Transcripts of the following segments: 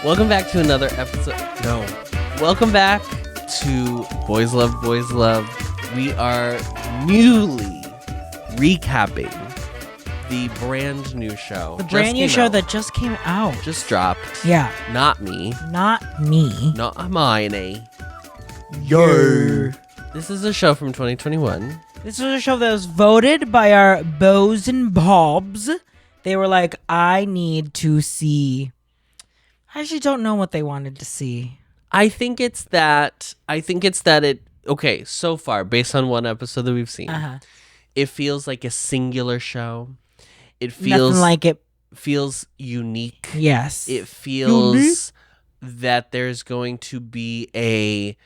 Welcome back to another episode. No. Welcome back to Boys Love, Boys Love. We are newly recapping the brand new show. The brand new show that just came out. Just dropped. Yeah. Not me. Not me. Not Hermione. Yo. This is a show from 2021. This was a show that was voted by our Bows and Bobs. They were like, I need to see. I actually don't know what they wanted to see. I think it's that it, okay, so far, based on one episode that we've seen, it feels like a singular show. It feels nothing like it. Feels unique. Yes. It feels that there's going to be a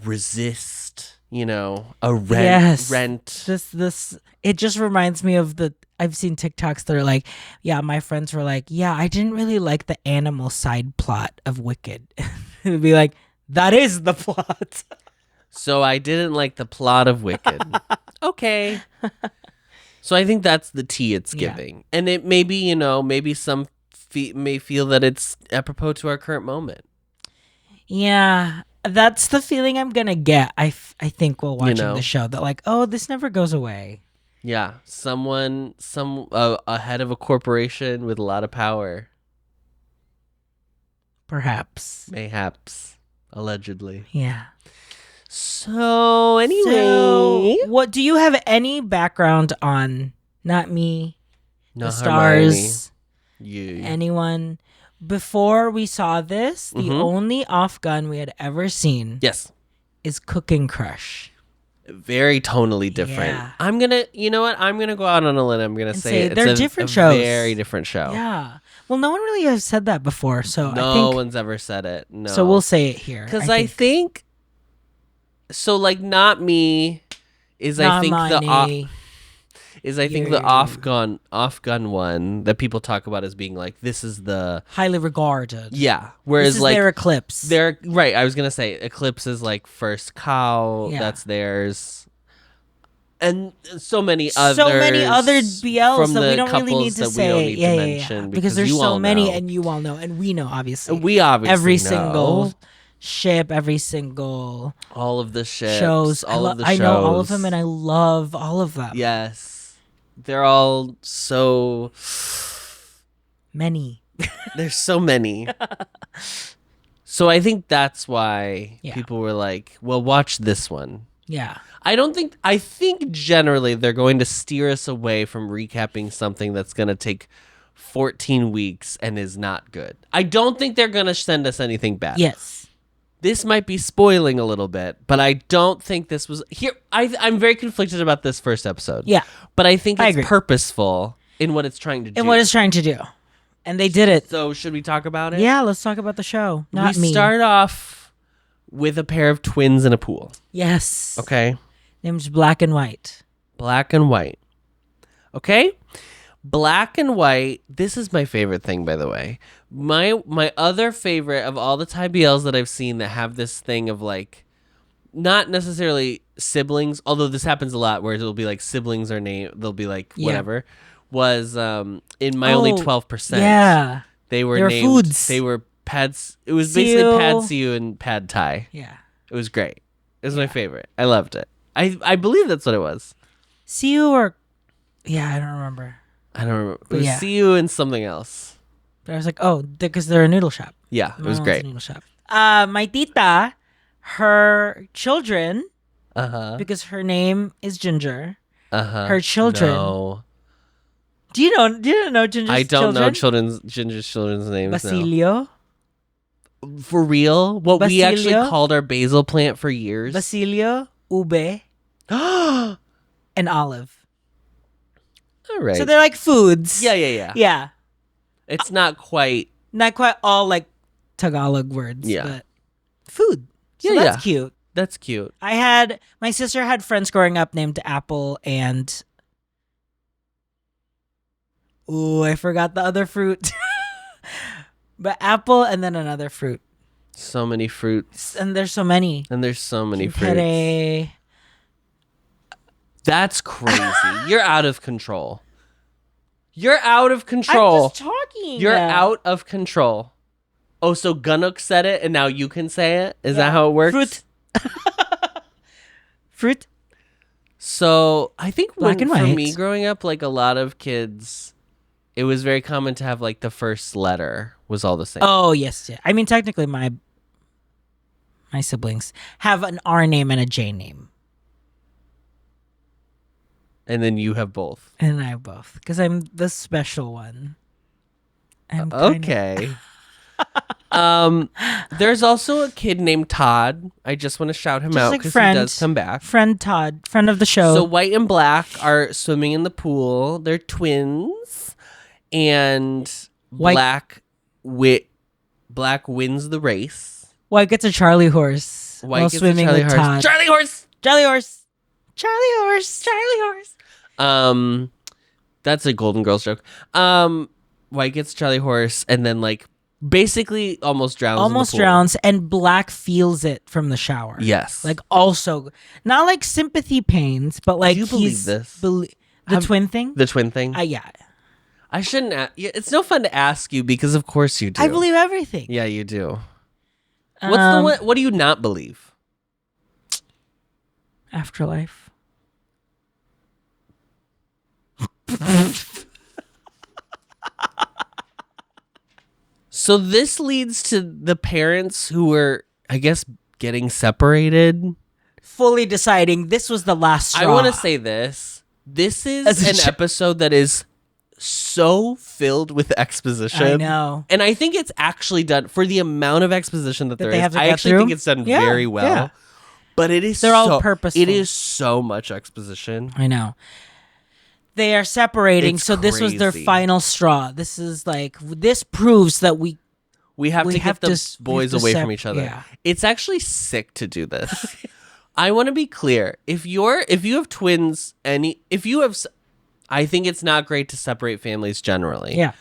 resist, a rent. Yes. Rent. This it just reminds me of I've seen TikToks that are like, yeah, my friends were like, yeah, I didn't really like the animal side plot of Wicked. It would be like, that is the plot. So I didn't like the plot of Wicked. Okay. So I think that's the tea it's giving. Yeah. And it maybe some may feel that it's apropos to our current moment. Yeah. That's the feeling I'm going to get, I think, while watching the show. That like, oh, this never goes away. Yeah. A head of a corporation with a lot of power. Perhaps. Mayhaps. Allegedly. Yeah. So, anyway. What do you have any background on Not Me, no, the stars, you, anyone? Before we saw this, the only off gun we had ever seen is Cooking Crush. Very tonally different. Yeah. I'm going to go out on a limb. I'm going to say they're different shows. Very different show. Yeah. Well, no one really has said that before, so no one's ever said it. No. So we'll say it here. Because I think so. Like, Not Me is not I think money. the off gun one that people talk about as being like, this is the highly regarded. Yeah. Whereas this is like their Eclipse. They're right. I was gonna say Eclipse is like First Cow. Yeah. That's theirs. And so many other BLs that we don't really need to say. Mention because there's so many, and you all know, and we know obviously. We obviously every know. Single ship, every single all of the ships, shows. I know all of them, and I love all of them. Yes, they're all so many. There's so many. So I think that's why people were like, "Well, watch this one." Yeah. I think generally they're going to steer us away from recapping something that's going to take 14 weeks and is not good. I don't think they're going to send us anything bad. Yes. This might be spoiling a little bit, but I don't think this was here. I'm very conflicted about this first episode. Yeah. But I think it's purposeful in what it's trying to do. And they did it. So should we talk about it? Yeah, let's talk about the show. We start off with a pair of twins in a pool. Yes. Okay. Name's Black and White. Black and White. Okay? Black and White. This is my favorite thing, by the way. My other favorite of all the Thai BLs that I've seen that have this thing of like, not necessarily siblings, although this happens a lot where it'll be like siblings are named, they'll be like whatever, was in My Only 12%. Yeah. They were named foods. They were pads. It was basically Pad Siu and Pad Thai. Yeah. It was great. It was my favorite. I loved it. I believe that's what it was. Siu or... Yeah, I don't remember. It was Siu and something else. But I was like, oh, because they're a noodle shop. Yeah, it was great. Noodle shop. My tita, her children, because her name is Ginger, her children... No. Do you know Ginger's children? I don't know Ginger's children's names. Basilio. No. For real? What Basilio? We actually called our basil plant for years. Basilio, Ube, and Olive. All right. So they're like foods. Yeah. Yeah. It's not quite all like Tagalog words. Yeah. But food. So that's cute. That's cute. My sister had friends growing up named Apple and... Ooh, I forgot the other fruit. But apple and then another fruit. So many fruits. And there's so many. Fruits. That's crazy. You're out of control. I'm just talking. You're out of control. Oh, so Gunnook said it, and now you can say it? Is that how it works? Fruit. Fruit. So I think Black and for white. me growing up, like a lot of kids, it was very common to have like the first letter was all the same. Oh, yes. Yeah. I mean, technically, my siblings have an R name and a J name. And then you have both. And I have both because I'm the special one. Okay. There's also a kid named Todd. I just want to shout him out because he does come back. Friend Todd, friend of the show. So White and Black are swimming in the pool. They're twins, and Black wins the race. White gets a Charlie horse White while gets swimming a Charlie with horse. Todd. Charlie horse. Charlie horse. Charlie horse. Charlie horse. That's a Golden Girls joke. White gets Charlie horse, and then like basically almost drowns. Almost in the pool. drowns, and Black feels it from the shower. Yes. Like also, not like sympathy pains, but like Do you believe this? The twin thing. The twin thing. Yeah. I shouldn't. It's no fun to ask you because of course you do. I believe everything. Yeah, you do. What's the one? What do you not believe? Afterlife. So this leads to the parents who were, I guess, getting separated. Fully deciding this was the last straw. I want to say this. This is an episode that is so filled with exposition. I know. And I think it's actually done for the amount of exposition that there they is. have to I get actually through? think it's done Yeah, very well. yeah. But it is They're all purposeful. It is so much exposition. I know. They are separating, It's so this was their crazy. final straw. This is like this proves that we have to have get the to- we boys have to away from each other. yeah. It's actually sick to do this. I want to be clear. If you have twins, I think it's not great to separate families generally. Yeah.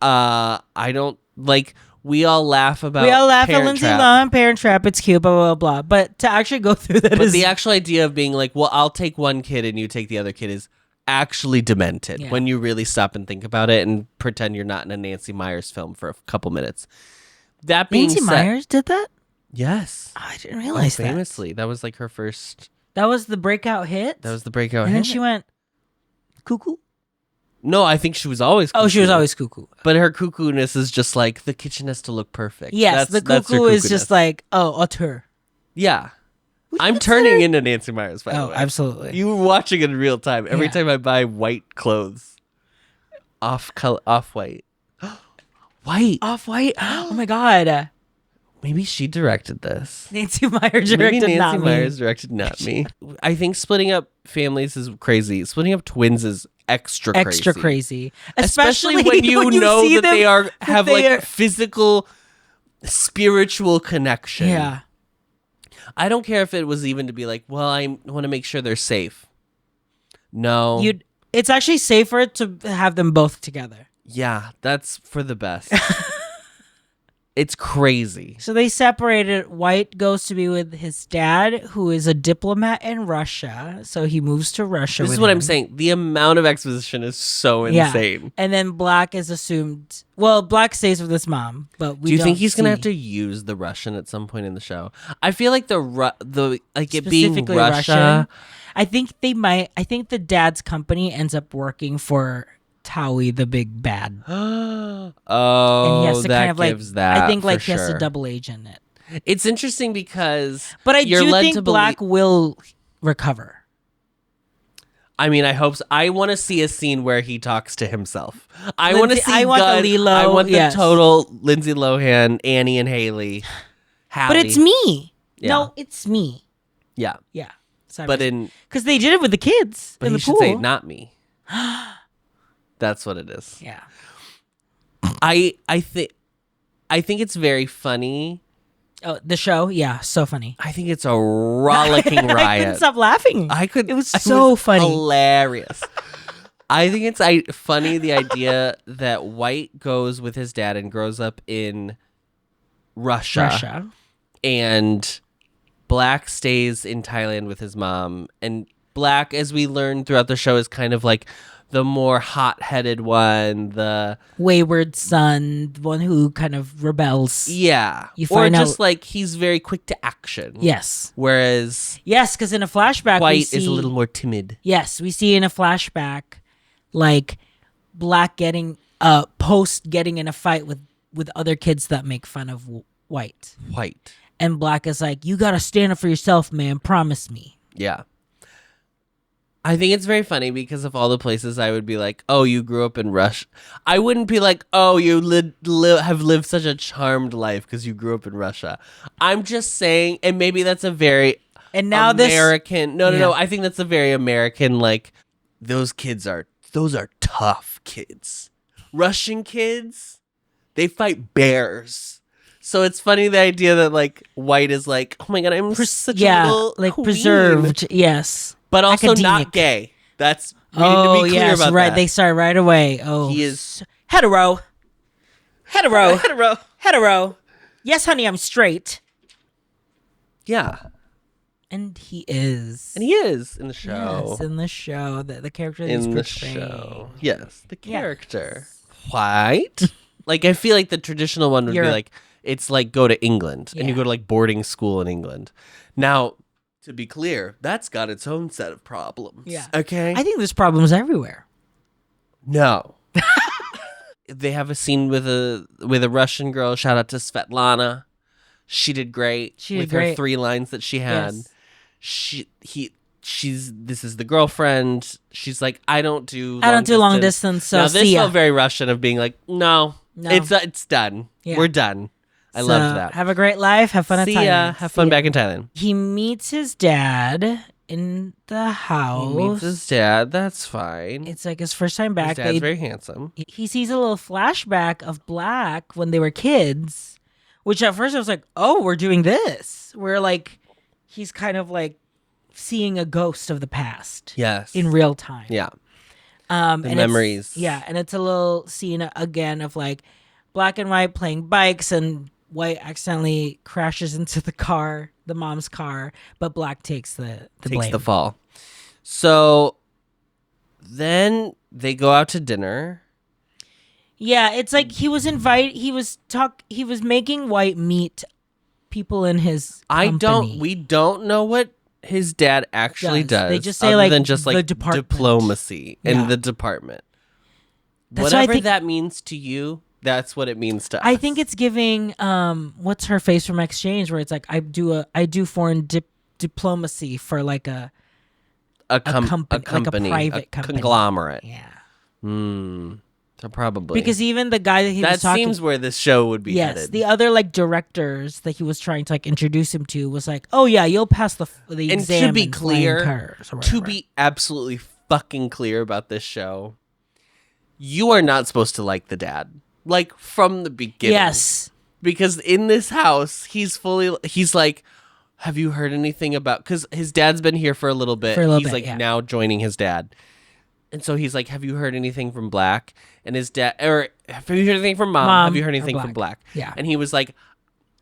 I don't like. We all laugh about. We all laugh at Parent Lindsay Trap, Lohan, Parent Trap. It's cute, blah blah blah. But to actually go through that but is the actual idea of being like, well, I'll take one kid and you take the other kid is actually demented Yeah. when you really stop and think about it and pretend you're not in a Nancy Meyers film for a couple minutes. That being Nancy said, Meyers did that. yes, Oh, I didn't realize that. famously, that was like her first. That was the breakout hit. That was the breakout. and then hit. she went cuckoo. No, I think she was always. Oh, she was cuckoo. always cuckoo. But her cuckoo-ness is just like the kitchen has to look perfect. Yes, that's the her cuckoo is cuckoo-ness. just like auteur. Yeah. I'm turning into Nancy Meyers, by the Oh, way. absolutely. You were watching it in real time. Every Yeah. time I buy white clothes, off white, white. Off white. Oh my god. Maybe she directed this. Nancy Meyers directed Maybe Nancy not me. Meyers directed not me. I think splitting up families is crazy. Splitting up twins is extra crazy. Especially when you know see that they them, have they like are- physical, spiritual connection. Yeah. I don't care if it was even to be like, well, I want to make sure they're safe. No. It's actually safer to have them both together. Yeah, that's for the best. It's crazy. So they separated. White goes to be with his dad, who is a diplomat in Russia. So he moves to Russia. This is with what him. I'm saying. The amount of exposition is so insane. And then Black is assumed. Well, Black stays with his mom, but we Do you think don't he's gonna see- have to use the Russian at some point in the show? I feel like the like it being specifically Russia. I think they might. I think the dad's company ends up working for Towie, the big bad. Oh, And he has to that kind of like. gives that. I think for like he has sure. to double agent it. It's interesting because, But I you're do led think to Black believe- will recover. I mean, I hope so. I want to see a scene where he talks to himself. I want to see. I want the Gunn. Lilo, I want the yes. total Lindsay Lohan, Annie and Haley. But it's me. Yeah. No, it's me. Yeah, Yeah. but in because they did it with the kids but in he the should pool. say not me. That's what it is. Yeah. I think it's very funny. Oh, the show. Yeah, so funny. I think it's a rollicking I couldn't riot. stop laughing. It was so funny. hilarious. I think it's funny the idea that White goes with his dad and grows up in Russia. And Black stays in Thailand with his mom. And Black, as we learn throughout the show, is kind of like the more hot-headed one, the wayward son, the one who kind of rebels. yeah, You or find just out- like he's very quick to action. Yes. Whereas Yes, because in a flashback, we White see, is a little more timid. Yes, we see in a flashback, like Black getting Post getting in a fight with other kids that make fun of White, and Black is like, "You gotta stand up for yourself, man. Promise me." Yeah. I think it's very funny because of all the places I would be like, oh, you grew up in Russia. I wouldn't be like, oh, you have lived such a charmed life because you grew up in Russia. I'm just saying, and maybe that's a very And now American. No. Yeah. I think that's a very American, like, those are tough kids. Russian kids, they fight bears. So it's funny the idea that, like, White is like, oh my God, I'm such a little like queen. preserved. Yes. But also Academic. not gay. That's we need to be clear about right. that. They start right away. Oh, He is hetero. hetero. Yes, honey, I'm straight. Yeah, And he is. and he is in the show. Yes, in the show, the character that he's in the portraying. show, yes, the Yeah. character. White. Like I feel like the traditional one would be Europe. like it's like go to England and you Yeah. go to like boarding school in England. Now, to be clear, that's got its own set of problems. Yeah. Okay. I think there's problems everywhere. No. They have a scene with a Russian girl. Shout out to Svetlana. She did great. She did with her great. 3 lines that she had. Yes. This is the girlfriend. She's like, I don't do long distance, so now, this see ya. felt very Russian of being like, no. It's done. Yeah. We're done. I So, loved that. Have a great life. Have fun See at Thailand. ya. Have fun back in Thailand. He meets his dad in the house. He meets his dad. That's fine. It's like his first time back. His dad's very handsome. He sees a little flashback of Black when they were kids, which at first I was like, oh, we're doing this. We're like, he's kind of like seeing a ghost of the past Yes. in real time. Yeah. The The memories. And it's a little scene again of like Black and White playing bikes, and White accidentally crashes into the mom's car, but Black takes the Takes blame. the fall. So then they go out to dinner. Yeah, it's like he was making White meet people in his company. We don't know what his dad actually does. They just say, other like, than just the like department. diplomacy in Yeah. the department. That's why I Whatever think- that means to you, that's what it means to us. I think it's giving what's her face from Exchange, where it's like I do foreign diplomacy for like a company, like a private company. conglomerate. yeah. So probably Because even the guy that he that was talking, seems where this show would be yes, headed. the other like directors that he was trying to like introduce him to was like, oh yeah, you'll pass the and exam. to be in flying clear, cars or to whatever. be absolutely fucking clear about this show, you are not supposed to like the dad. Like from the beginning. yes, Because in this house, he's like, have you heard anything about, because his dad's been here for a little bit. He's like yeah. now joining his dad. And so he's like, have you heard anything from Black? And his dad, or have you heard anything from Mom? Have you heard or anything from Black? Yeah. And he was like,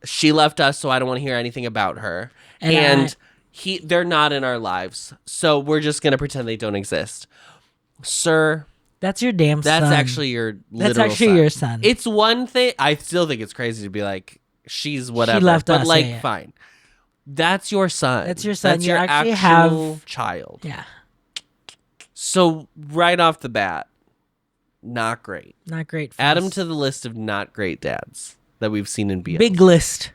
she left us, so I don't want to hear anything about her. And they're not in our lives. So we're just going to pretend they don't exist. Sir, that's your damn son. that's actually your literal That's actually son. your son. It's one thing. I still think it's crazy to be like, she's whatever. left but us, like, yeah. fine. That's your son. That's your son. That's You your actually actual have- child. yeah, So right off the bat, not great. not great. For Add him us. to the list of not great dads that we've seen in BL. big list.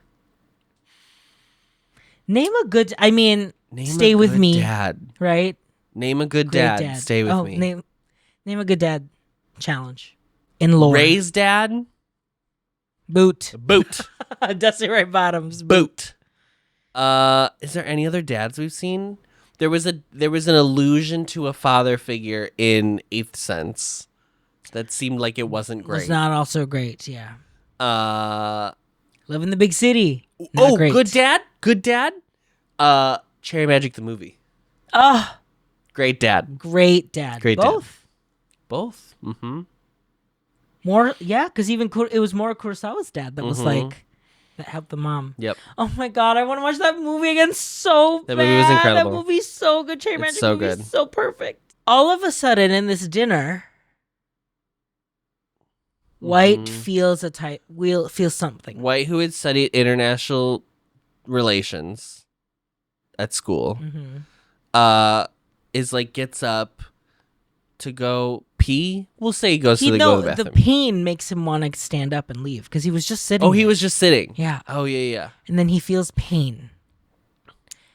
Name a good. I mean, Name stay a with good me, Dad. right? Name a good Great dad. Stay with me. Name a good dad. Challenge in lore. Ray's dad. Boot. Boot. Dusty Right Bottoms. Boot. Is there any other dads we've seen? There was an allusion to a father figure in Eighth Sense that seemed like it wasn't Was great. not also great. Yeah. Uh Live in the big city. Not great. good dad. Good dad. Cherry Magic the movie. Oh, Great dad. great dad. Great dad. Both. Both. Mm-hmm. More, yeah, because even it was more Kurosawa's dad that was like that helped the mom. Yep. Oh my god, I want to watch that movie again so That bad. movie was incredible. That movie's so good. Cherry It's Magic so movie good. is so perfect. all of a sudden in this dinner, White feels feels something. White, who had studied international relations at school, is like gets up to go pee. We'll say he goes to go to the bathroom. The pain makes him want to stand up and leave because he was just sitting. Oh, he was just sitting. Yeah. Oh, yeah. And then he feels pain.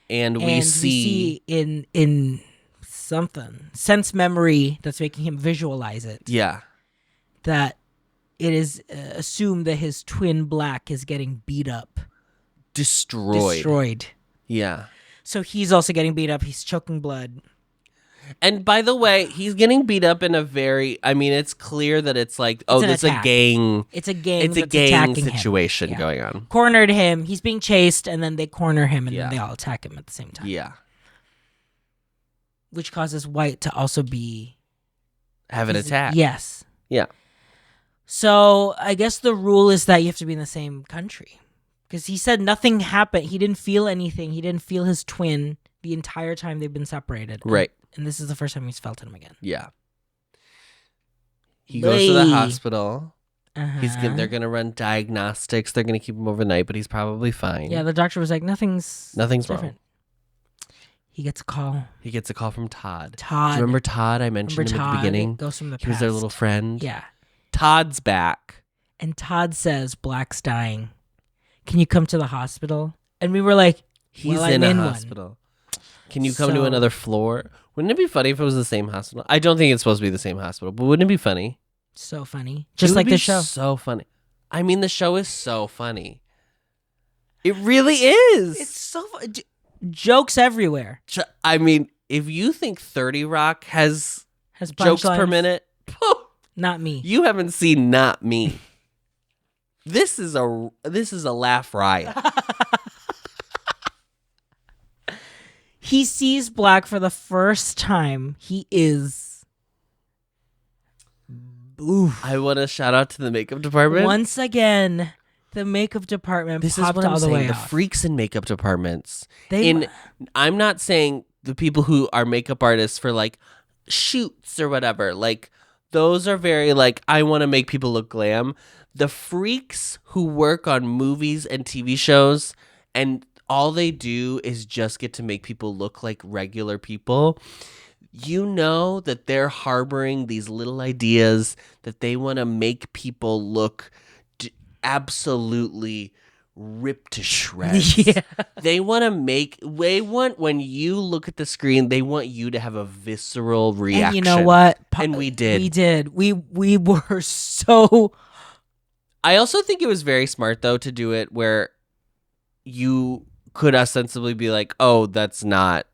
And we see in something sense memory that's making him visualize it. Yeah. That it is assumed that his twin Black is getting beat up. Destroyed. Yeah. So he's also getting beat up. He's choking blood. And by the way, he's getting beat up in a very, I mean, it's clear that it's like, it's a gang. It's a gang. It's a gang situation going on. Cornered him. He's being chased, and then they corner him, and then they all attack him at the same time. Yeah. Which causes White to also have an attack. Yes. Yeah. So I guess the rule is that you have to be in the same country. Because he said nothing happened. He didn't feel anything. He didn't feel his twin the entire time they've been separated. Right. And this is the first time he's felt him again. Yeah. He goes to the hospital. They're going to run diagnostics. They're going to keep him overnight, but he's probably fine. Yeah, the doctor was like, nothing's different. Wrong. He gets a call. He gets a call from Todd. Do you remember Todd? I mentioned him at the beginning. Goes from the past. He was their little friend. Yeah. Todd's back. And Todd says, Black's dying. Can you come to the hospital? And we were like, he's in a hospital. Can you come to another floor? Wouldn't it be funny if it was the same hospital? I don't think it's supposed to be the same hospital, but wouldn't it be funny? So funny. Just like the show. So funny. I mean, the show is so funny. It really is. It's so jokes everywhere. I mean, if you think 30 Rock has jokes per minute, not me. You haven't seen Not Me. This is a laugh riot. He sees Black for the first time. He is. Oof. I want to shout out to the makeup department. Once again, the makeup department this popped is what all I'm the saying. way The off. freaks in makeup departments. I'm not saying the people who are makeup artists for like shoots or whatever. Like those are very like, I want to make people look glam. The freaks who work on movies and TV shows and all they do is just get to make people look like regular people. You know that they're harboring these little ideas that they want to make people look absolutely ripped to shreds. Yeah. They want, when you look at the screen, they want you to have a visceral reaction. And you know what? And we did. We did. We were so... I also think it was very smart, though, to do it where you could ostensibly be like, oh, that's not...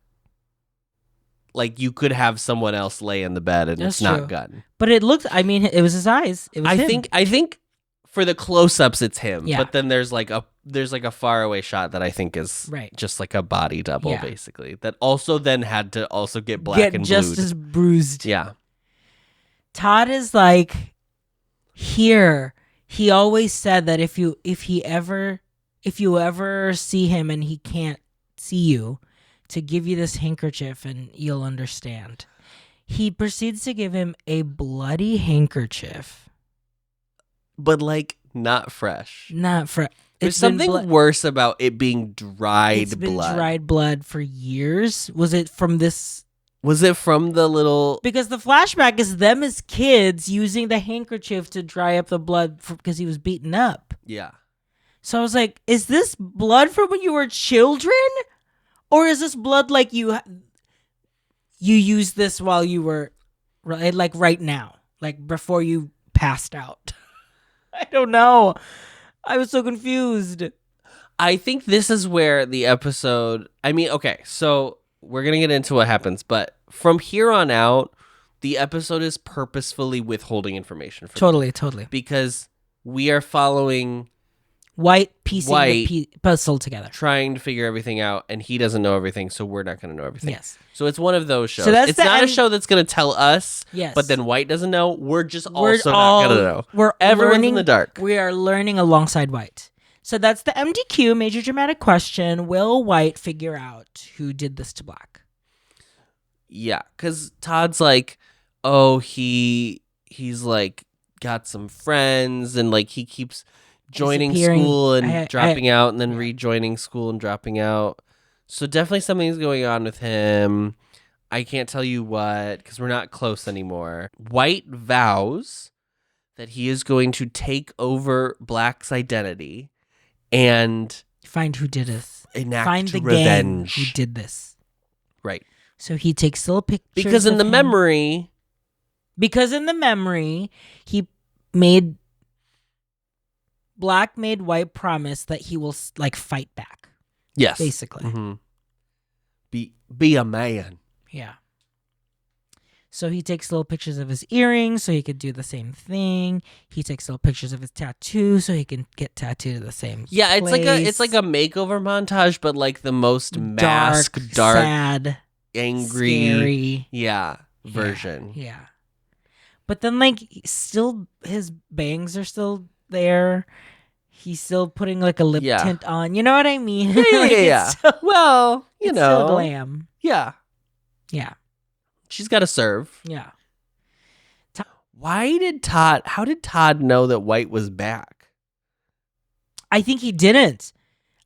Like, you could have someone else lay in the bed and it's not Gunn. But it looked... I mean, it was his eyes. It was him. I think for the close-ups, it's him. Yeah. But then there's like a faraway shot that I think is right. just like a body double, basically. That also then had to also get black and just blued. as bruised. Yeah. Todd is like, here... He always said that if you ever see him and he can't see you, to give you this handkerchief and you'll understand. He proceeds to give him a bloody handkerchief. But like not fresh. Not fresh. There's something worse about it being dried blood. It's been dried blood for years. Was it from this? Was it from the little... Because the flashback is them as kids using the handkerchief to dry up the blood because he was beaten up. Yeah. So I was like, is this blood from when you were children? Or is this blood like you used this while you were... Like right now? Like before you passed out? I don't know. I was so confused. I think this is where the episode... I mean, okay, so... We're going to get into what happens, but from here on out, the episode is purposefully withholding information from Totally. because we are following White piecing the puzzle together. Trying to figure everything out, and he doesn't know everything, so we're not going to know everything. Yes. So it's one of those shows. So it's not a show that's going to tell us, yes. But then White doesn't know. We're just also not going to know. Everyone's in the dark. We are learning alongside White. So that's the MDQ, major dramatic question. Will White figure out who did this to Black? Yeah, because Todd's like, oh, he's like got some friends, and like he keeps joining Disappearing. school and I- dropping out, and then yeah. rejoining school and dropping out. So definitely something's going on with him. I can't tell you what, because we're not close anymore. White vows that he is going to take over Black's identity and Find who did this. enact Find the revenge. gang who did this. Right. So he takes little pictures Because in of the him. memory, he made Black made White promise that he will like fight back. yes. Basically. Mm-hmm. Be a man. Yeah. So he takes little pictures of his earrings so he could do the same thing. He takes little pictures of his tattoo so he can get tattooed the same. Yeah, it's place. like a makeover montage, but like the most masked, dark, sad, angry, scary version. Yeah. But then like still his bangs are still there. He's still putting like a lip Yeah. tint on. You know what I mean? Yeah, Like, yeah. it's still- Well, you it's know, still glam. yeah, Yeah. she's got to serve. Yeah. How did Todd know that White was back? I think he didn't.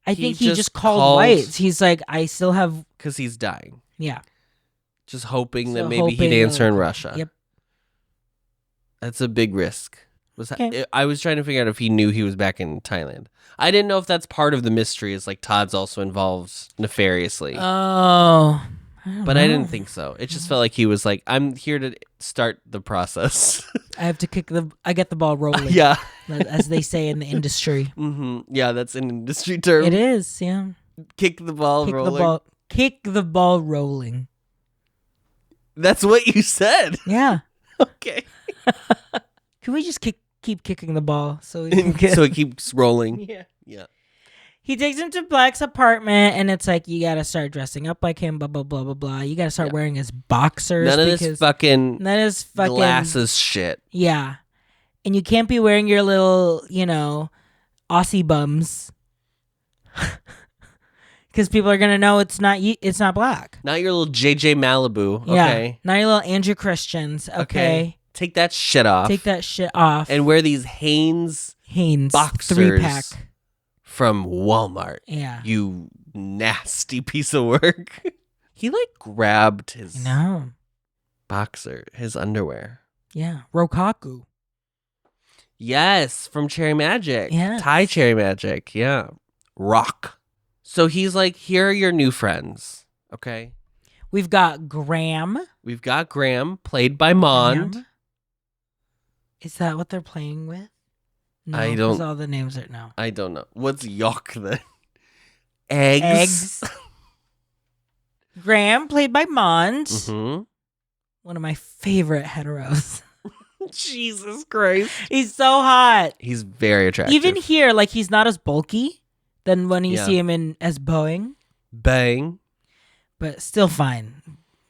I He think he just just called called- White. He's like, I still have. Because he's dying. Yeah. Just hoping that So maybe he'd hoping, answer in Russia. Yep. That's a big risk. Okay. I was trying to figure out if he knew he was back in Thailand. I didn't know if that's part of the mystery. Is like Todd's also involved nefariously. Oh. But I didn't think so. It just felt like he was like, I'm here to start the process. I have to I get the ball rolling. Yeah. As they say in the industry. Yeah, that's an industry term. It is, yeah. Kick the ball rolling. Kick the ball rolling. That's what you said. Yeah. Okay. Can we just keep kicking the ball so we can get... So it keeps rolling. Yeah. Yeah. He takes him to Black's apartment, and it's like, you gotta start dressing up like him, blah, blah, blah, blah, blah. You gotta start wearing his boxers. None of this fucking glasses shit. Yeah. And you can't be wearing your little, Aussie bums. Because people are gonna know it's not Black. Not your little JJ Malibu. Okay. Yeah. Not your little Andrew Christians. Okay. Take that shit off. Take that shit off. And wear these Hanes boxers 3-pack. from Walmart. Yeah. You nasty piece of work. He like grabbed his his underwear. Yeah. Rokaku. Yes, from Cherry Magic. Yeah. Thai Cherry Magic. Yeah. Rock. So he's like, here are your new friends. Okay. We've got Graham. We've got Graham, played by Mond. Graham? Is that what they're playing with? No, I don't- 'cause all the names are no. I don't know. What's Yok then? Eggs. Graham, played by Mond. Mm-hmm. One of my favorite heteros. Jesus Christ. He's so hot. He's very attractive. Even here, like, he's not as bulky than when you Yeah. see him as Boeing, Bang. but still fine.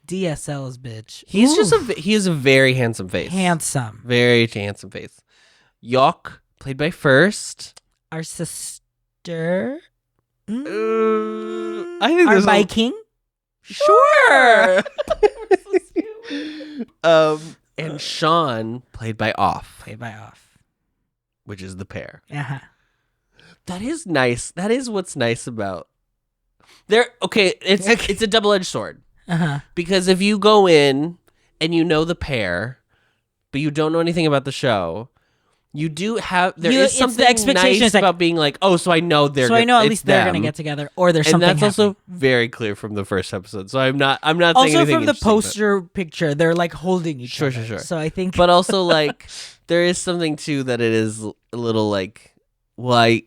DSL's bitch. He's Ooh, he has a very handsome face. handsome. Very handsome face. Yok, played by First. Our sister. I think Our there's Viking. Sure. And Sean, played by Off, Played by Off. which is the pair. Uh-huh. That is nice. That is what's nice about there. Okay, it's a double-edged sword. Uh-huh. Because if you go in and you know the pair, but you don't know anything about the show, you do have It's something the expectation nice is like, about being like, oh, so I know they're so I know at it's least they're them. gonna get together, or there's And something. that's also happening. very clear from the first episode. So I'm not saying Also anything from the interesting, but- poster picture, they're like holding each Sure, other. sure, sure. So I think, But also like there is something too that it is a little like, well,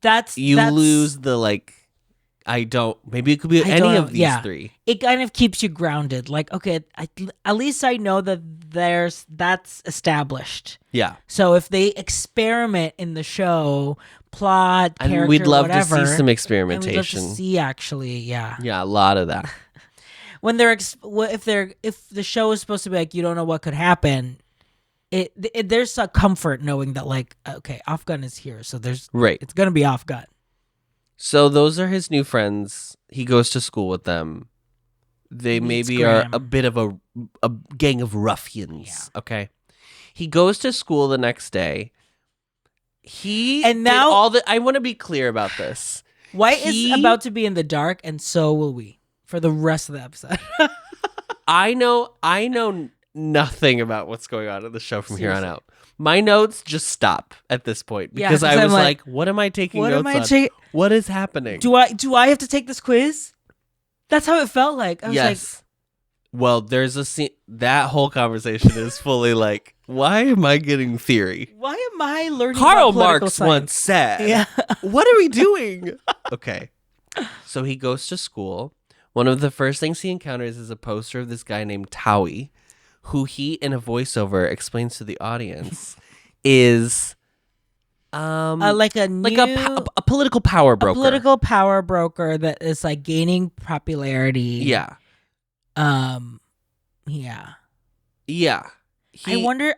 that's lose the like. I don't. Maybe it could be I any don't know. of these Yeah. three. It kind of keeps you grounded. Like, okay, at least I know that that's established. Yeah, So if they experiment in the show, plot, and character, we'd love whatever, to see some and experimentation. we'd love to see actually, yeah. Yeah, a lot of that. When if the show is supposed to be like, you don't know what could happen, there's a comfort knowing that, like, okay, Off Gun is here, so Right. it's gonna be Off Gun. So those are his new friends. He goes to school with them. They Meets maybe are Graham. a bit of a gang of ruffians. Okay. He goes to school the next day. And now- I want to be clear about this. White is about to be in the dark, and so will we for the rest of the episode. I know nothing about what's going on in the show from here on Seriously. out. My notes just stop at this point Yeah, because 'cause I I'm was like, what am I taking what notes am I on? taking? What is happening? Do I have to take this quiz? That's how it felt like. I was Yes. Well, there's a scene. That whole conversation is fully like, why am I getting theory? like, why am I learning Karl about political Marx science? once said, Yeah. what are we doing? Okay. So he goes to school. One of the first things he encounters is a poster of this guy named Towie, who he, in a voiceover, explains to the audience is like a a political power broker. political power broker that is like gaining popularity. Yeah. Yeah. Yeah. I wonder.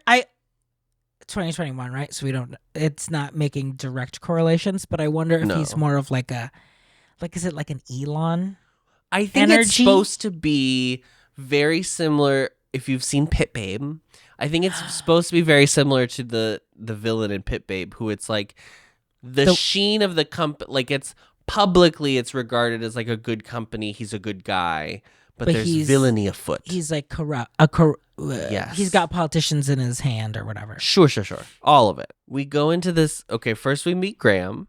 2021, right? So it's not making direct correlations, but I wonder if he's No. more of like is it like an Elon? I think it's energy? supposed to be very similar. If you've seen Pit Babe, I think it's supposed to be very similar to the villain in Pit Babe, who it's like the sheen of the company. Like it's publicly, it's regarded as like a good company. He's a good guy, but there's villainy afoot. He's like corrupt. Yes. He's got politicians in his hand or whatever. Sure. All of it. We go into this. Okay, first we meet Graham,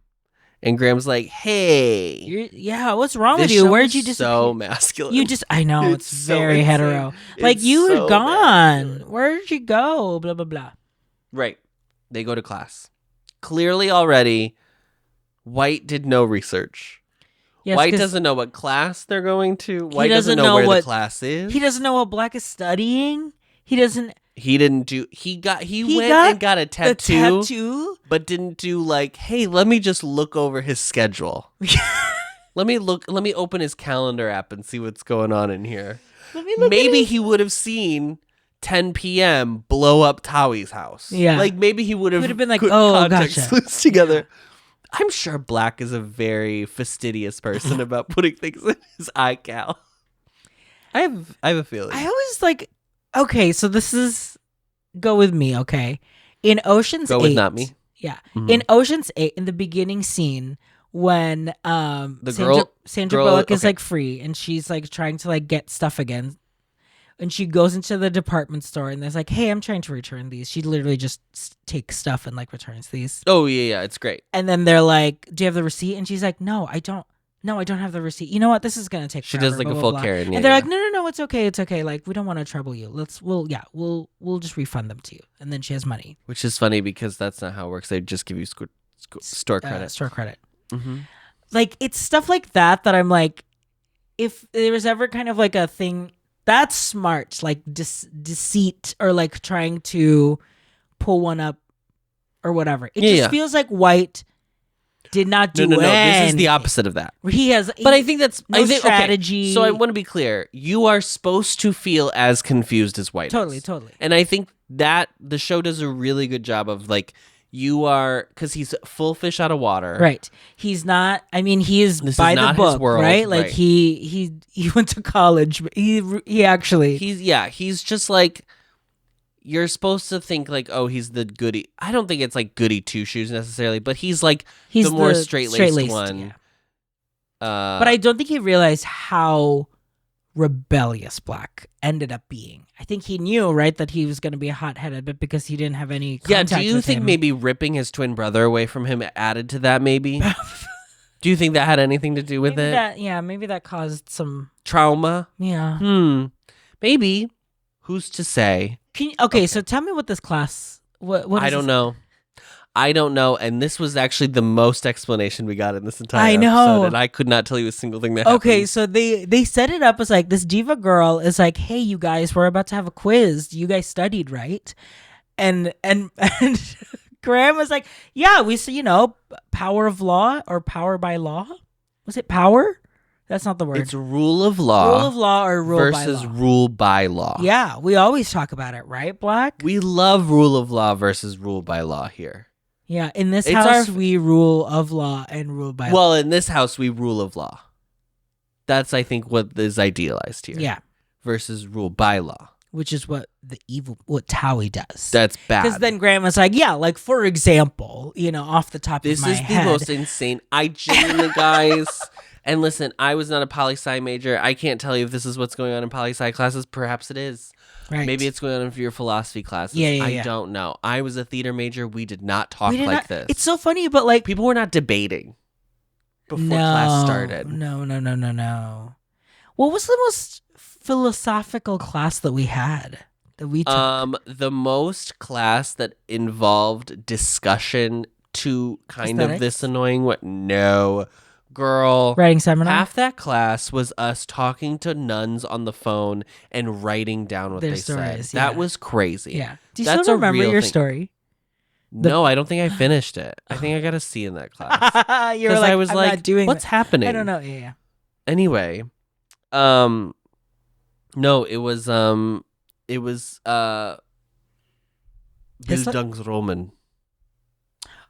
and Graham's like, "Hey, What's wrong with this you? show Where'd is you disappear? so masculine. I know it's so very insane. hetero. It's Like you were so gone. masculine. Where'd you go? Blah blah blah. Right. They go to class. Clearly already, White did no research. Yes, White 'cause doesn't know what class they're going to. White doesn't doesn't know where know the class is. he doesn't know what Black is studying. He doesn't. He didn't do. He went got and got a The tattoo, tattoo. but didn't do like, hey, let me just look over his schedule. Let me open his calendar app and see what's going on in here. Let me look. Maybe he would have seen 10 p.m. blow up Towie's house. Yeah. Like maybe he would have been like, put oh, context gotcha. clues together. I'm sure Black is a very fastidious person about putting things in his iCal. I have a feeling. I always like. Okay, so this is go with me. Okay, in Ocean's Go 8, with not me. Yeah, Mhm. in Ocean's 8, in the beginning scene when Sandra girl- Bullock is okay. like free and she's like trying to like get stuff again, and she goes into the department store and there's like, hey, I'm trying to return these. She literally just takes stuff and like returns these, Oh yeah, it's great. and then they're like, do you have the receipt? And she's like, no, I don't have the receipt. You know what? This is gonna take. She forever, does like blah, a blah, full blah. Karen. And they're like, no, it's okay. Like, we don't want to trouble you. We'll just refund them to you. And then she has money. Which is funny because that's not how it works. They just give you store credit. Store credit. Mm-hmm. Like, it's stuff like that I'm like, if there was ever kind of like a thing that's smart, like deceit or like trying to pull one up or whatever. It just feels like White did not do No. This is anything. the opposite of that. He has, But I think that's no okay, strategy. So I want to be clear. You are supposed to feel as confused as White. is. Totally. And I think that the show does a really good job of like you are because he's full fish out of water. Right. He's not. I mean, he is This by is the not his book, world, right? Like right. he went to college, but he actually. He's just like you're supposed to think like, oh, he's the goody. I don't think it's like goody two shoes necessarily, but he's like the more straight-laced one. Yeah. But I don't think he realized how rebellious Black ended up being. I think he knew, right, that he was going to be hot-headed, but because he didn't have any contact do you with think him- maybe ripping his twin brother away from him added to that? Maybe. Do you think that had anything to do with maybe it? maybe that caused some. Trauma? Yeah. Maybe. Who's to say? Okay, so tell me what this class. What I is don't this- know. I don't know. And this was actually the most explanation we got in this entire I know. episode. And I could not tell you a single thing that Okay, happened. so they set it up as like this diva girl is like, hey, you guys, we're about to have a quiz. You guys studied, right? And Graham was like, yeah, we see, power of law or power by law. Was it power? That's not the word. It's rule of law. Rule of law or rule by versus law. rule by law. Yeah, we always talk about it, right, Black? We love rule of law versus rule by law here. Yeah, in this It's house, our- we rule of law and rule by law. Well, in this house, we rule of law. That's, I think, what is idealized here. Yeah. Versus rule by law. Which is what Towie does. That's bad. Because then Graham was like, yeah, like, for example, off the top of my head. This is the most insane. I genuinely, guys, and listen, I was not a poli-sci major. I can't tell you if this is what's going on in poli-sci classes. Perhaps it is. Right. Maybe it's going on for your philosophy classes. Yeah. I don't know. I was a theater major. We did not talk like this. It's so funny, but like... People were not debating before class started. No. What was the most philosophical class that we had? That we took? The most class that involved discussion to kind of this annoying what? No. Girl, writing seminar. Half that class was us talking to nuns on the phone and writing down what their they stories, said. That was crazy. Yeah. Do you still remember your story? No, I don't think I finished it. I think I got a C in that class. You were like, I was I'm like, not doing what's happening? I don't know. Yeah. Anyway, no, it was Bildungsroman.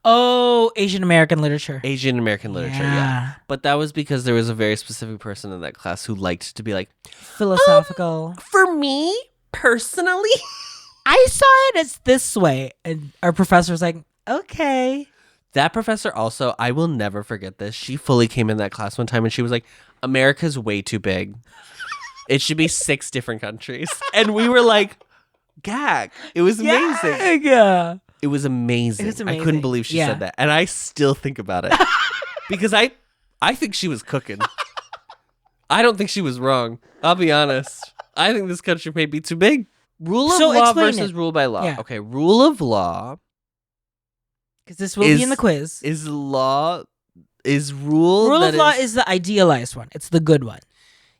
Oh, Asian American literature. Yeah. But that was because there was a very specific person in that class who liked to be like, philosophical. For me, personally, I saw it as this way. And our professor was like, okay. That professor also, I will never forget this. She fully came in that class one time and she was like, America's way too big. It should be 6 different countries. And we were like, gag. It was amazing. Yeah. It was amazing. I couldn't believe she said that. And I still think about it. Because I think she was cooking. I don't think she was wrong. I'll be honest. I think this country may be too big. Rule of law versus rule by law. Yeah. Okay, rule of law. Because this will be in the quiz. Is rule of law is the idealized one. It's the good one.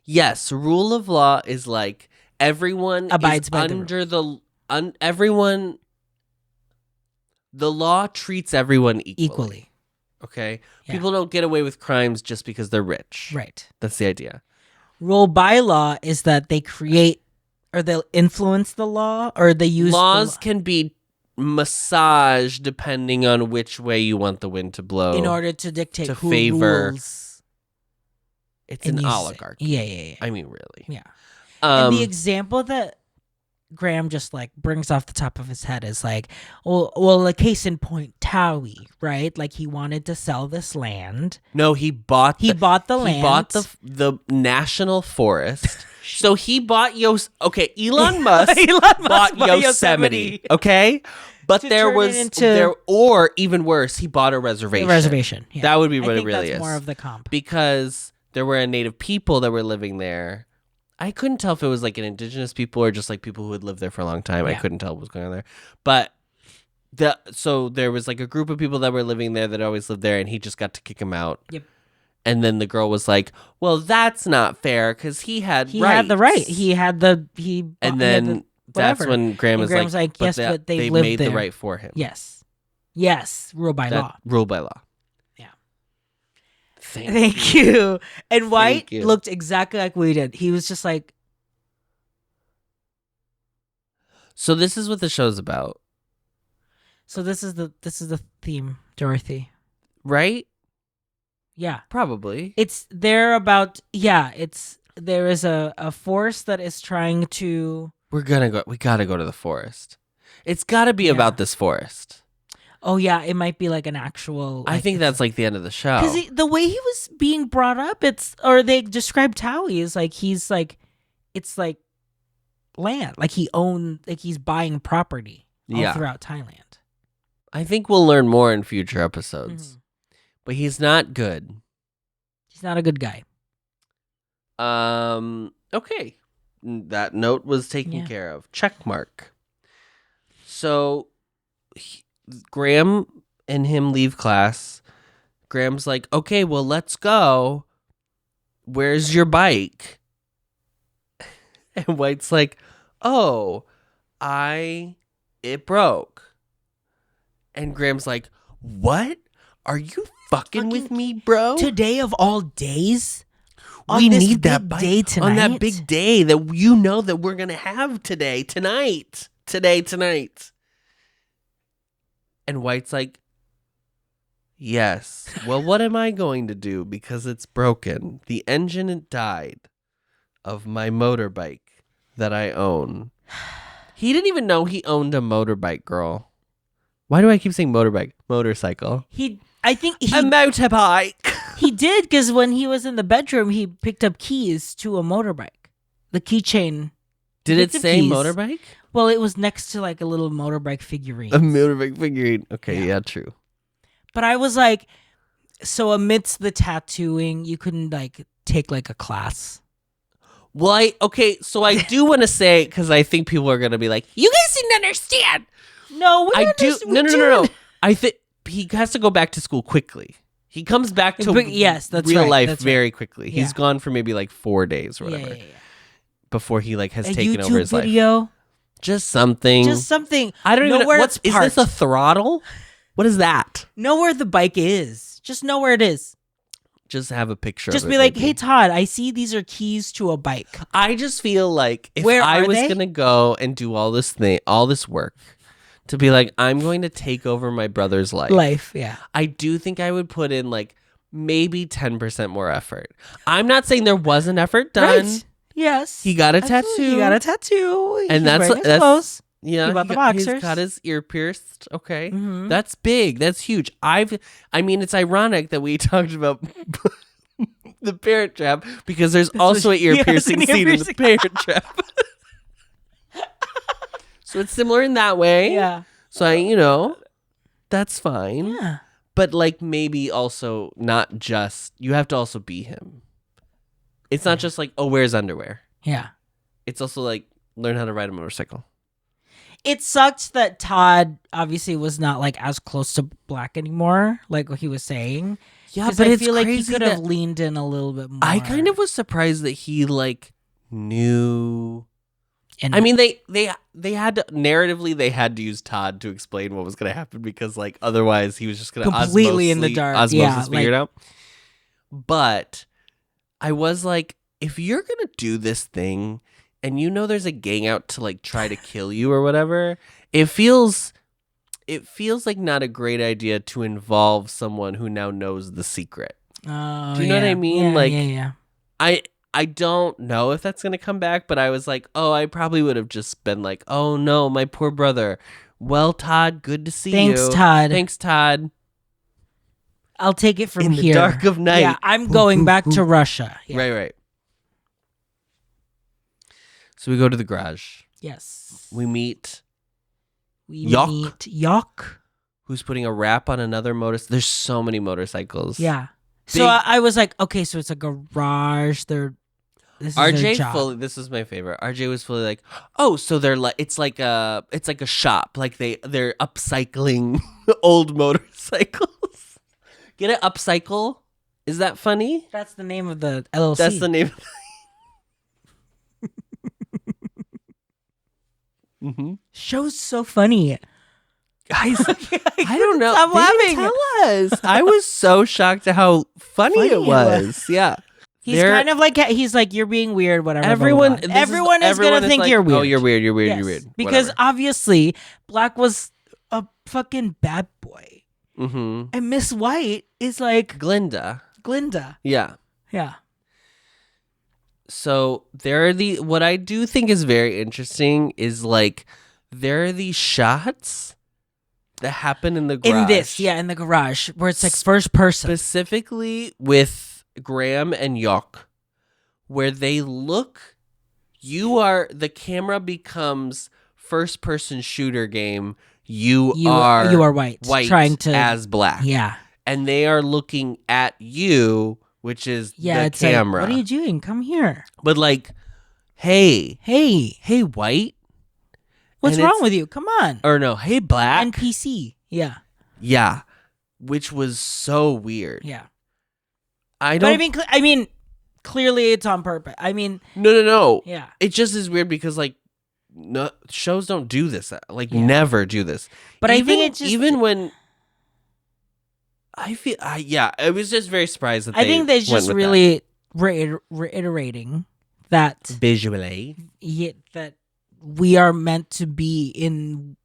Yes, rule of law is like everyone abides by under everyone. The law treats everyone equally. Okay? Yeah. People don't get away with crimes just because they're rich. Right. That's the idea. Rule by law is that they create or they'll influence the law or they use laws can be massaged depending on which way you want the wind to blow. In order to dictate to who favor. rules. It's an oligarchy. Yeah. I mean, really. Yeah. And the example that Graham just like brings off the top of his head is like, well, a case in point, Towie, right? Like he wanted to sell this land. No, he bought the land. He bought the national forest. So he bought Elon Musk bought Yosemite. Okay? But or even worse, he bought a reservation. Yeah. That would be what it really that's is. More of the comp. Because there were native people that were living there. I couldn't tell if it was like an indigenous people or just like people who had lived there for a long time. Yeah. I couldn't tell what was going on there. But so there was like a group of people that were living there that always lived there, and he just got to kick them out. Yep. And then the girl was like, "Well, that's not fair because he had rights. Had the right. And then that's when Graham was like, yes, but they made there. the right for him. Yes. Rule by law. Rule by law. Yeah. Thank you. And White looked exactly like we did. He was just like. So this is what the show's about. So this is the theme, Dorothy. Right? Yeah. Probably. There is a force that is trying to. We gotta go to the forest. It's gotta be about this forest. Oh yeah, it might be like an actual. I think that's like the end of the show. Because the way he was being brought up, they described Towie as like it's like land, like he's buying property all throughout Thailand. I think we'll learn more in future episodes, but he's not good. He's not a good guy. Okay, that note was taken care of. Check mark. So. Graham and him leave class. Graham's like, okay, well, let's go. Where's your bike? And White's like, oh, it broke. And Graham's like, what? Are you fucking with me, bro? Today of all days? We need that bike day tonight? on that big day that you know that we're going to have tonight. Tonight. And White's like, Yes. Well, what am I going to do? Because it's broken. The engine died of my motorbike that I own. He didn't even know he owned a motorbike, girl. Why do I keep saying motorbike? Motorcycle. I think A motorbike. he did, because when he was in the bedroom, he picked up keys to a motorbike. The keychain. Did it say keys. motorbike? Well, it was next to like a little motorbike figurine. A motorbike figurine. Okay, yeah, true. But I was like, so amidst the tattooing, you couldn't like take like a class. Well, so I do want to say, because I think people are going to be like, you guys didn't understand. No, No. I think he has to go back to school quickly. He comes back to that's real right, life that's very right. quickly. Yeah. He's gone for maybe like 4 days or whatever before he like has taken YouTube over his video, life. Just something. I don't even know. Is this a throttle? What is that? Know where the bike is. Just know where it is. Just have a picture Just of be it, like, maybe. hey, Todd, I see these are keys to a bike. I just feel like if Where I are was they? going to go and do all this work to be like, I'm going to take over my brother's life. Yeah. I do think I would put in like maybe 10% more effort. I'm not saying there wasn't effort done. Right. Yes. He got a Absolutely. tattoo. He got a tattoo. And He's wearing his clothes. Yeah, He bought the boxers. He's got his ear pierced. Okay. Mhm. That's big. That's huge. I mean, it's ironic that we talked about the Parent Trap because there's also an ear piercing scene in the Parent Trap. So it's similar in that way. Yeah. So that's fine. Yeah. But like maybe also not just, you have to also be him. It's not just like, oh, where's underwear? Yeah. It's also like learn how to ride a motorcycle. It sucked that Todd obviously was not like as close to Black anymore, like what he was saying. Yeah, 'Cause but I it's feel like he crazy could have that- leaned in a little bit more. I kind of was surprised that he like knew. And I mean, they had to, narratively they had to use Todd to explain what was going to happen because like otherwise he was just going to completely in the dark. Osmosis Yeah, figure it out. But I was like, if you're going to do this thing and there's a gang out to like try to kill you or whatever, it feels like not a great idea to involve someone who now knows the secret. Oh, Do you know what I mean? Yeah, Like, yeah. I don't know if that's going to come back, but I was like, oh, I probably would have just been like, oh no, my poor brother. Well, Todd, good to see you. Thanks, Todd. I'll take it from In here. the dark of night. Yeah, I'm going back to Russia. Yeah. Right. So we go to the garage. Yes. We meet Yok. who's putting a wrap on another motorcycle. There's so many motorcycles. Yeah. So I was like, okay, so it's a garage. This is their RJ job. this is my favorite. RJ was fully like, oh, so they're like, it's like a shop. Like they're upcycling old motorcycles. Get it? Upcycle? Is that funny? That's the name of the LLC. That's the name. Mm-hmm. Show's so funny. Guys, I don't know. Stop They didn't laughing. tell us. I was so shocked at how funny it was. Yeah. He's kind of like, he's like, you're being weird, whatever. Everyone, blah, blah, blah. Everyone is going to think like, you're weird. Oh, you're weird. You're weird. Yes, You're weird. Because Whatever. obviously, Black was a fucking bad boy. Mm-hmm. And Miss White is like Glinda. Yeah. Yeah. So what I do think is very interesting is like there are these shots that happen in the garage. In the garage where it's like first person. Specifically with Graham and Yok, where they look, the camera becomes first person shooter game. You are white. White Trying to as Black. Yeah. And they are looking at you, which is the it's camera. like, what are you doing? Come here. But like, hey, White. What's And wrong it's- with you? Come on. Or no, hey, Black. NPC. Yeah. Yeah. Which was so weird. Yeah. I But don't. I mean, clearly it's on purpose. I mean, No. yeah. It just is weird because like, no, shows don't do this. Like, Yeah. never do this. But I think it's just even when I feel, I was just very surprised that I think they went just with really reiterating that that. Visually. that we are meant to be in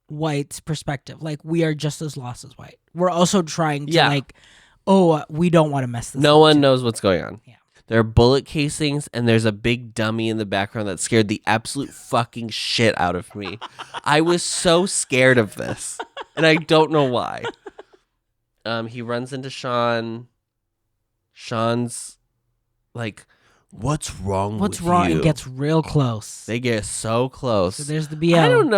White's perspective. Like, we are just as lost as White. We're also trying to Yeah. we don't want to mess this No up one too. knows what's going on. Yeah. There are bullet casings, and there's a big dummy in the background that scared the absolute fucking shit out of me. I was so scared of this, and I don't know why. He runs into Sean. Sean's like, "What's wrong? What's with wrong? you?" It gets real close. They get so close. So there's the BL. I don't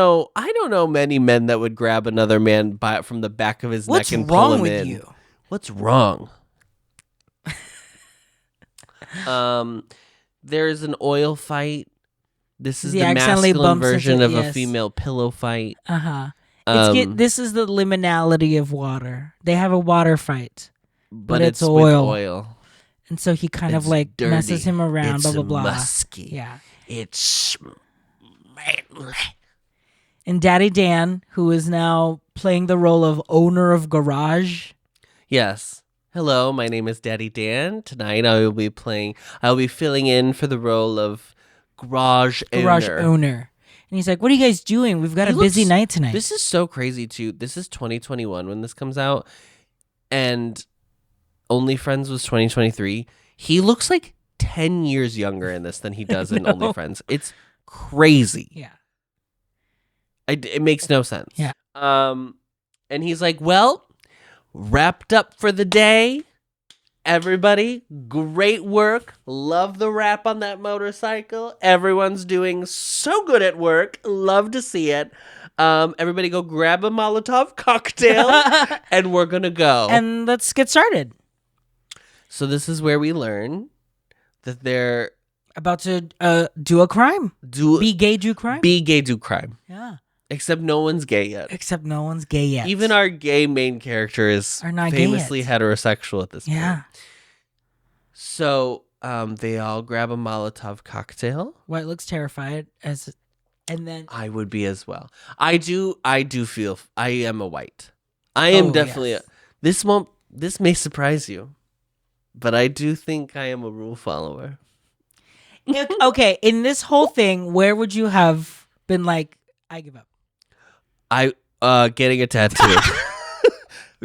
know many men that would grab another man from the back of his What's neck and pull wrong him with in. you? What's wrong? There's an oil fight. This is He the accidentally masculine bumps version into- of a yes. female pillow fight. Uh-huh. Um, This is the liminality of water. They have a water fight. but it's it's oil. with oil. And so he kind of It's like dirty. messes him around, It's blah, blah, blah. musky. Yeah. It's manly. And Daddy Dan, who is now playing the role of owner of garage. Yes. Hello, my name is Daddy Dan. Tonight I will be filling in for the role of garage owner. And he's like, what are you guys doing? We've got He a busy looks- night tonight. This is so crazy too. This is 2021 when this comes out, and OnlyFriends was 2023. He looks like 10 years younger in this than he does in know. OnlyFriends. It's crazy. Yeah. It makes no sense. Yeah. And he's like, well, wrapped up for the day. Everybody, great work. Love the rap on that motorcycle. Everyone's doing so good at work. Love to see it. Everybody go grab a Molotov cocktail and we're going to go. And let's get started. So this is where we learn that they're About to do a crime. Be gay, do crime. be gay, do crime. Yeah. Except no one's gay yet. Except no one's gay yet. Even our gay main character is Are not gay famously yet. heterosexual at this point. Yeah. So they all grab a Molotov cocktail. White looks terrified and then I would be as well. I do feel I am a White. I am definitely yes. this may surprise you, but I do think I am a rule follower. Okay, in this whole thing, where would you have been like, I give up? I getting a tattoo.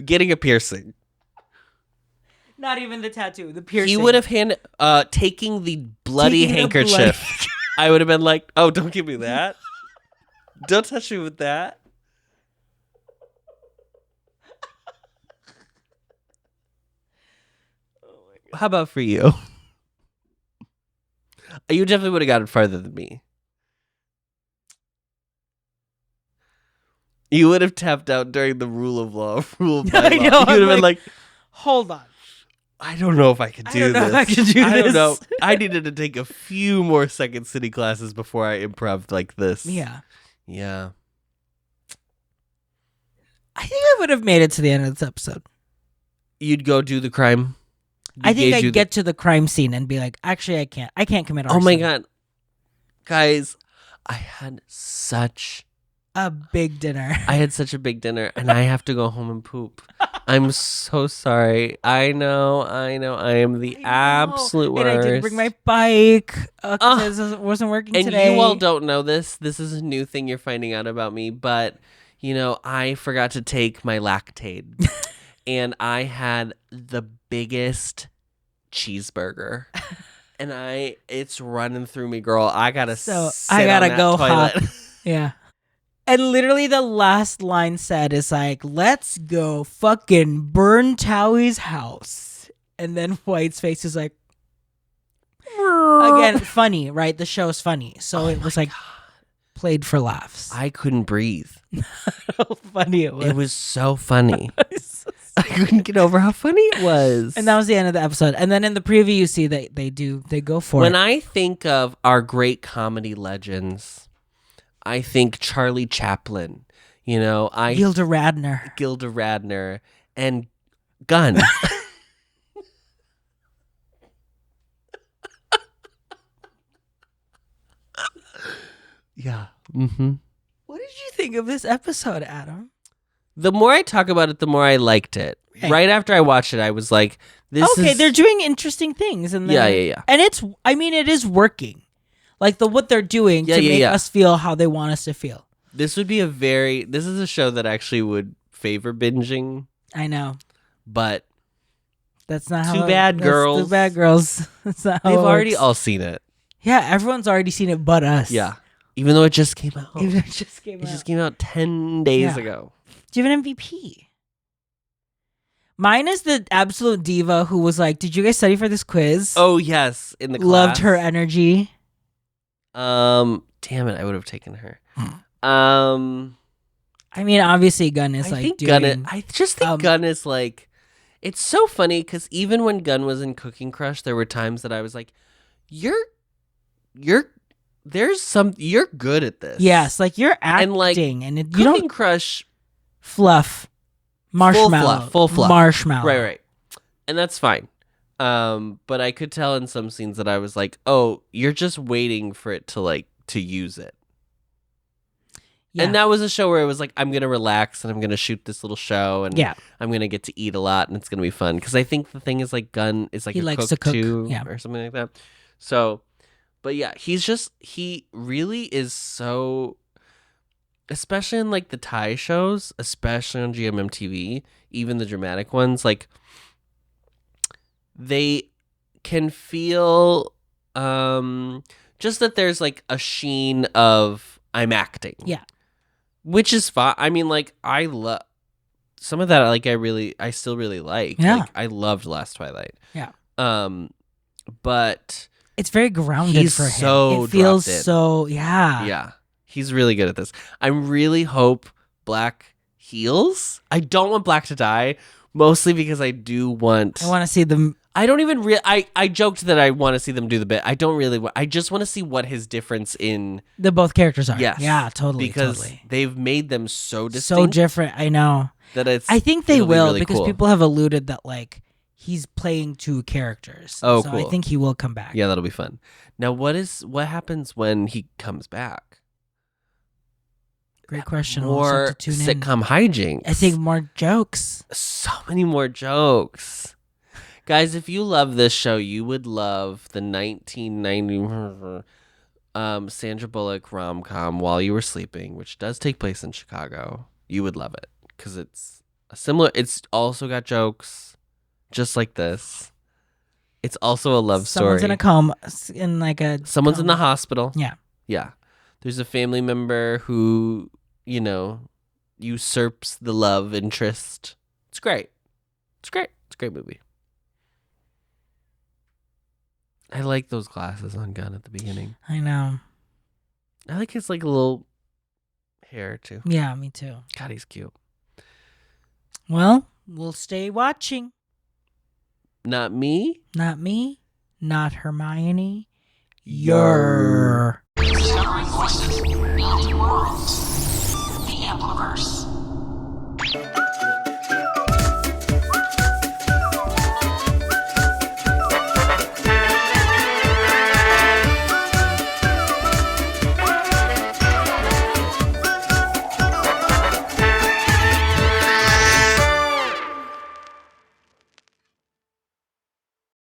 Getting a piercing. Not even the tattoo, the piercing. He would have taking the bloody Taking the handkerchief. I would have been like, "Oh, don't give me that. Don't touch me with that." How about for you? You definitely would have gotten farther than me. You would have tapped out during the rule of law, rule of I bylaw. know, You would I'm have been like, Hold on. I don't know if I can I do don't know this. if I can do I don't this. know. I needed to take a few more second city classes before I improved like this. Yeah. Yeah. I think I would have made it to the end of this episode. You'd go do the crime. I think I'd get to the crime scene and be like, actually, I can't. I can't commit arson. Oh my God. Guys, I had such A big dinner. a big dinner and I have to go home and poop. I'm so sorry. I know. I am the absolute worst. And I didn't bring my bike because it wasn't working And today. you all don't know this. This is a new thing you're finding out about me. But, I forgot to take my Lactaid. And I had the biggest cheeseburger. And it's running through me, girl. I gotta I gotta go toilet. hop. Yeah. And literally the last line said is like, let's go fucking burn Towie's house. And then White's face is like, again, funny, right? The show's funny. So it was like played for laughs. I couldn't breathe. How funny it was. It was so funny. I couldn't get over how funny it was. And that was the end of the episode. And then in the preview, you see that they go for when it. I think of our great comedy legends, I think Charlie Chaplin, Gilda Radner, and Gunn. Yeah. Mm-hmm. What did you think of this episode, Adam? The more I talk about it, the more I liked it. Hey. Right after I watched it, I was like, "This is Okay, they're doing interesting things, and yeah. and it is working. Like what they're doing to make us feel how they want us to feel. This would be this is a show that actually would favor binging, I know. but That's not how Too bad, girls. Too bad, girls. That's not how they've it already works. all seen it. Yeah, everyone's already seen it but us. Yeah. Even though it just came out. Even it just came It out. just came out 10 days Yeah. ago. Do you have an MVP? Mine is the absolute diva who was like, "Did you guys study for this quiz?" Oh, yes. In the class. Loved her energy. Damn it. I would have taken her. I mean, obviously, Gun is like doing. I just think Gun is like, it's so funny because even when Gun was in Cooking Crush, there were times that I was like, you're good at this. Yes, like you're acting, And, like, you Cooking don't Crush, fluff, marshmallow, full fluff. marshmallow. right. And that's fine. But I could tell in some scenes that I was like, oh, you're just waiting for it to use it. Yeah. And that was a show where it was like, I'm going to relax and I'm going to shoot this little show and I'm going to get to eat a lot and it's going to be fun. Because I think the thing is like Gun is like He a likes cook to cook, too yeah. or something like that. So, but yeah, he really is so, especially in like the Thai shows, especially on gmmtv, even the dramatic ones, like they can feel just that there's like a sheen of I'm acting. Yeah. Which is fine. I mean, like, I love some of that. Like, I still really like. Yeah. Like, I loved Last Twilight. Yeah. But It's very grounded he's for him. so It feels dropped in. so, yeah. Yeah, he's really good at this. I really hope Black heals. I don't want Black to die, mostly because I do want. I want to see them. I don't even I joked that I want to see them do the bit. I don't really. I just want to see what his difference in. The both characters are. Yes. Yeah, totally. Because totally. they've made them so distinct. So different. I know. That it's. I think they it'll be will really because cool. people have alluded that like he's playing two characters. Oh, so cool. I think he will come back. Yeah, that'll be fun. Now, what happens when he comes back? Great question. We'll also More have to tune in. sitcom hijinks. I think more jokes. So many more jokes. Guys, if you love this show, you would love the 1990 Sandra Bullock rom-com While You Were Sleeping, which does take place in Chicago. You would love it because it's it's also got jokes just like this. It's also a love Someone's story. in a coma, in like a. Someone's in the coma. hospital. Yeah. Yeah. There's a family member who, usurps the love interest. It's great. It's great. It's a great movie. I like those glasses on Gun at the beginning. I know. I like his like little hair too. Yeah, me too. God, he's cute. Well, we'll stay watching. Not me. Not me. Not Hermione. Your. Your. Discovering voices, building worlds.